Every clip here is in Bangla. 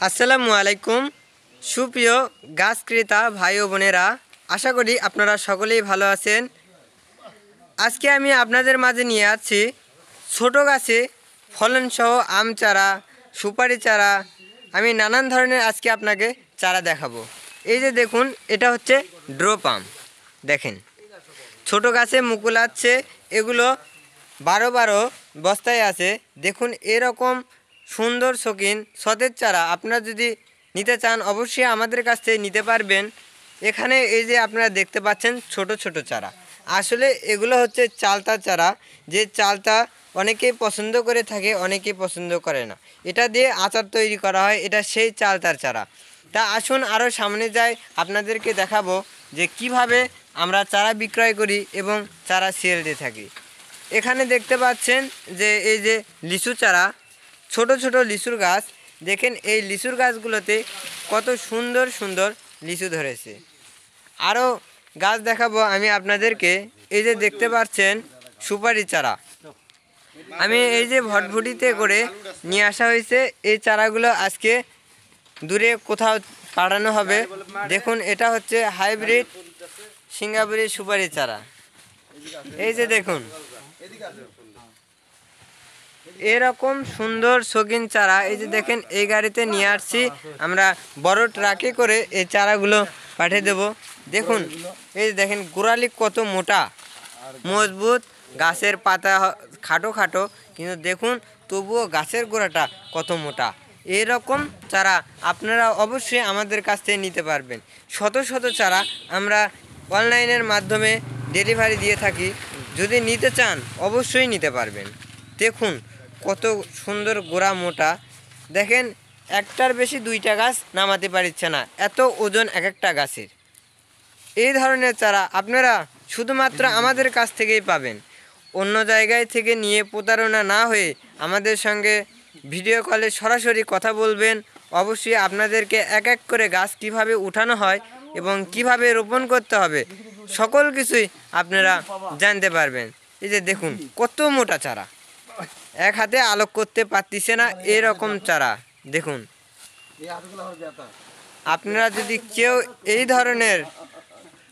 আসসালামু আলাইকুম সুপ্রিয় গাছ ক্রেতা ভাই ও বোনেরা, আশা করি আপনারা সকলেই ভালো আছেন। আজকে আমি আপনাদের মাঝে নিয়ে আছি ছোট গাছে ফলনসহ আম চারা, সুপারি চারা। আমি নানান ধরনের আজকে আপনাকে চারা দেখাবো। এই যে দেখুন, এটা হচ্ছে ড্রপ আম। দেখেন ছোট গাছে মুকুল আছে, এগুলো 12 বস্তায় আছে। দেখুন এরকম সুন্দর শৌখিন সতেজ চারা আপনারা যদি নিতে চান অবশ্যই আমাদের কাছ থেকে নিতে পারবেন। এখানে এই যে আপনারা দেখতে পাচ্ছেন ছোট ছোট চারা, আসলে এগুলো হচ্ছে চালতা চারা। যে চালতা অনেকেই পছন্দ করে থাকে, অনেকেই পছন্দ করে না। এটা দিয়ে আচার তৈরি করা হয়, এটা সেই চালতার চারা। তা আসুন আরও সামনে যাই, আপনাদেরকে দেখাবো যে কিভাবে আমরা চারা বিক্রয় করি এবং চারা সেল দিয়ে থাকি। এখানে দেখতে পাচ্ছেন যে এই যে লিচু চারা, ছোট ছোট লিচুর গাছ। দেখেন এই লিচুর গাছগুলোতে কত সুন্দর সুন্দর লিচু ধরেছে। আরও গাছ দেখাবো আমি আপনাদেরকে। এই যে দেখতে পাচ্ছেন সুপারি চারা, আমি এই যে ভটভটিতে করে নিয়ে আসা হয়েছে। এই চারাগুলো আজকে দূরে কোথাও পাঠানো হবে। দেখুন এটা হচ্ছে হাইব্রিড সিঙ্গাপুরি সুপারি চারা। এই যে দেখুন এরকম সুন্দর শৌখিন চারা, এই যে দেখেন এই গাড়িতে নিয়ে আসছি আমরা, বড় ট্রাকে করে এই চারাগুলো পাঠিয়ে দেব। দেখুন এই যে দেখেন গোড়ালি কত মোটা মজবুত, গাছের পাতা খাটো খাটো, কিন্তু দেখুন তবুও গাছের গোড়াটা কত মোটা। এরকম চারা আপনারা অবশ্যই আমাদের কাছ থেকে নিতে পারবেন। শত শত চারা আমরা অনলাইনের মাধ্যমে ডেলিভারি দিয়ে থাকি। যদি নিতে চান অবশ্যই নিতে পারবেন। দেখুন কত সুন্দর গোড়া মোটা। দেখেন একটার বেশি 2টা গাছ নামাতে পারছে না, এত ওজন এক একটা গাছের। এই ধরনের চারা আপনারা শুধুমাত্র আমাদের কাছ থেকেই পাবেন। অন্য জায়গায় থেকে নিয়ে প্রতারণা না হয়ে আমাদের সঙ্গে ভিডিও কলে সরাসরি কথা বলবেন। অবশ্যই আপনাদেরকে এক এক করে গাছ কিভাবে উঠানো হয় এবং কিভাবে রোপণ করতে হবে সকল কিছুই আপনারা জানতে পারবেন। এই যে দেখুন কত মোটা চারা, এক হাতে আলোক করতে পারতেছে না এরকম চারা। দেখুন আপনারা যদি কেউ এই ধরনের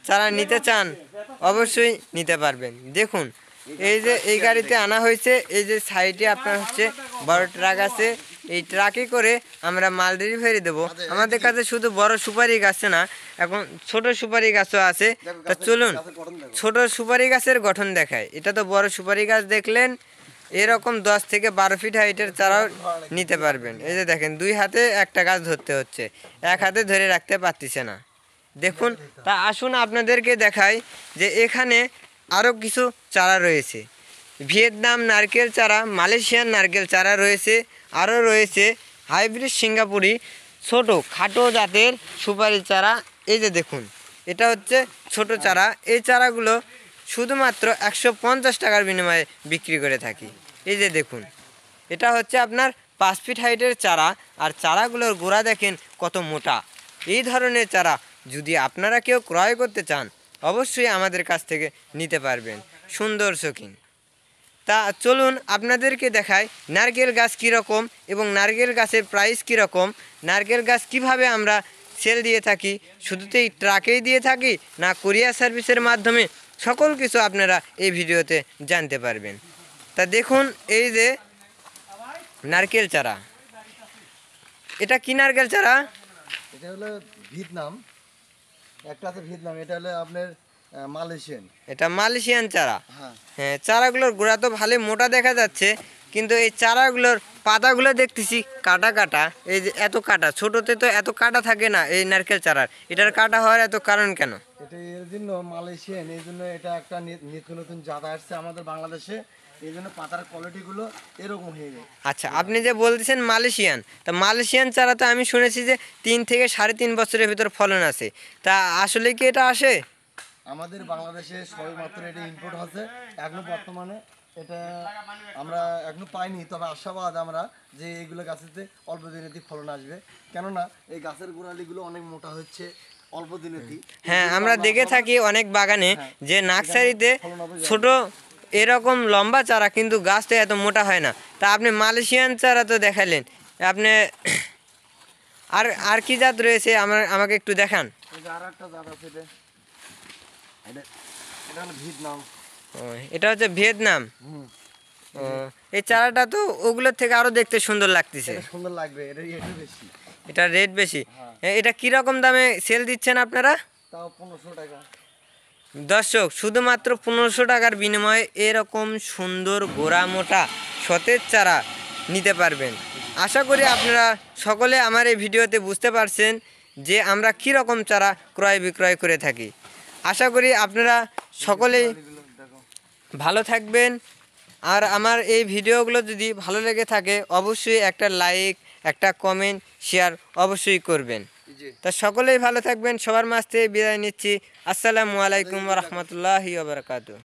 চারা নিতে চান অবশ্যই নিতে পারবেন। দেখুন এই যে এই গাড়িতে আনা হয়েছে, এই যে সাইডে আপনার হচ্ছে বড় ট্রাক আছে, এই ট্রাকে করে আমরা মাল ডেলিভারি দেবো। আমাদের কাছে শুধু বড় সুপারি গাছ না, এখন ছোট সুপারি গাছও আছে। তা চলুন ছোট সুপারি গাছের গঠন দেখায়। এটা তো বড় সুপারি গাছ দেখলেন, এরকম 10 থেকে 12 ফিট হাইটের চারাও নিতে পারবেন। এই যে দেখেন 2 হাতে একটা গাছ ধরতে হচ্ছে, এক হাতে ধরে রাখতে পারতেছে না। দেখুন তা আসুন আপনাদেরকে দেখাই যে এখানে আরও কিছু চারা রয়েছে। ভিয়েতনাম নারকেল চারা, মালয়েশিয়ান নারকেল চারা রয়েছে, আরও রয়েছে হাইব্রিড সিঙ্গাপুরি ছোট খাটো জাতের সুপারি চারা। এই যে দেখুন এটা হচ্ছে ছোট চারা। এই চারাগুলো শুধুমাত্র 150 টাকার বিনিময়ে বিক্রি করে থাকি। এই যে দেখুন এটা হচ্ছে আপনার 5 ফিট হাইটের চারা, আর চারাগুলোর গোড়া দেখেন কত মোটা। এই ধরনের চারা যদি আপনারা কেউ ক্রয় করতে চান অবশ্যই আমাদের কাছ থেকে নিতে পারবেন, সুন্দর শৌখিন। তা চলুন আপনাদেরকে দেখাই নারকেল গাছ কীরকম এবং নারকেল গাছের প্রাইস কীরকম, নারকেল গাছ কিভাবে আমরা সেল দিয়ে থাকি, শুধুতেই ট্রাকেই দিয়ে থাকি না কুরিয়ার সার্ভিসের মাধ্যমে, সকল কিছু আপনারা এই ভিডিওতে জানতে পারবেন। তা দেখুন এই যে নারকেল চারা, এটা কি নারকেল চারা? এটা হলো ভিয়েতনাম, একটা আছে ভিয়েতনাম, এটা হলো আপনার মালয়েশিয়ান। এটা মালয়েশিয়ান চারা। হ্যাঁ চারাগুলোর গোড়া তো ভালো মোটা দেখা যাচ্ছে, কিন্তু এই চারাগুলোর পাতাগুলো দেখতেছি কাটা কাটা। এই যে এত কাটা, ছোটোতে তো এত কাটা থাকে না এই নারকেল চারার, এটার কাটা হওয়ার এত কারণ কেন? এটা এর জন্য মালয়েশিয়ান, এই জন্য এটা একটা নিত্য নতুন জাত আসছে আমাদের বাংলাদেশে, এই জন্য পাতার কোয়ালিটিগুলো এরকম হয়ে যায়। আচ্ছা আপনি যে বলতেছেন মালয়েশিয়ান, তা মালয়েশিয়ান চারা তো আমি শুনেছি যে 3 থেকে 3.5 বছরের ভিতর ফলন আছে, তা আসলে কি এটা আসে? আমাদের বাংলাদেশে সবেমাত্র এটা ইম্পোর্ট হচ্ছে, এখনো বর্তমানে এটা আমরা এখনো পাইনি, তবে আশাবাদ আমরা যে এইগুলো গাছেতে অল্প দিনেতেই ফলন আসবে, কেননা এই গাছের গোড়ালিগুলো অনেক মোটা হচ্ছে অল্প দিনেতেই। হ্যাঁ আমরা দেখে থাকি অনেক বাগানে যে নার্সারিতে ছোট এরকম লম্বা চারা, কিন্তু গাছটা এত মোটা হয় না। তা আপনি মালয়েশিয়ান চারা তো দেখালেন, আপনি আর আর কি জাত রয়েছে আমাকে একটু দেখান। এই যে আর একটা জাত আছে, এটা এটা হলো ভিয়েতনাম। ও, এটা হচ্ছে ভিয়েতনাম। হুম, ও, এই চারাটা তো ওগুলোর থেকে আরো দেখতে সুন্দর লাগতেছে। এটা সুন্দর লাগবে, এটা রেট বেশি। এটা রেট বেশি। হ্যাঁ। এটা কি রকম দামে সেল দিচ্ছেন আপনারা? তাও 1500 টাকা। দর্শক, শুধুমাত্র 1500 টাকার বিনিময়ে এরকম সুন্দর গোড়া মোটা সতেজ চারা নিতে পারবেন। আশা করি আপনারা সকলে আমার এই ভিডিওতে বুঝতে পারছেন যে আমরা কি রকম চারা ক্রয় বিক্রয় করে থাকি। আশা করি আপনারা সকলেই এগুলো দেখো। ভালো থাকবেন। আর আমার এই ভিডিওগুলো যদি ভালো লেগে থাকে অবশ্যই একটা লাইক, একটা কমেন্ট, শেয়ার অবশ্যই করবেন। এই যে তা সকলেই ভালো থাকবেন। সবার মাঝ থেকে বিদায় নিচ্ছি। আসসালামু আলাইকুম ওয়া রাহমাতুল্লাহি ওয়া বারাকাতুহু।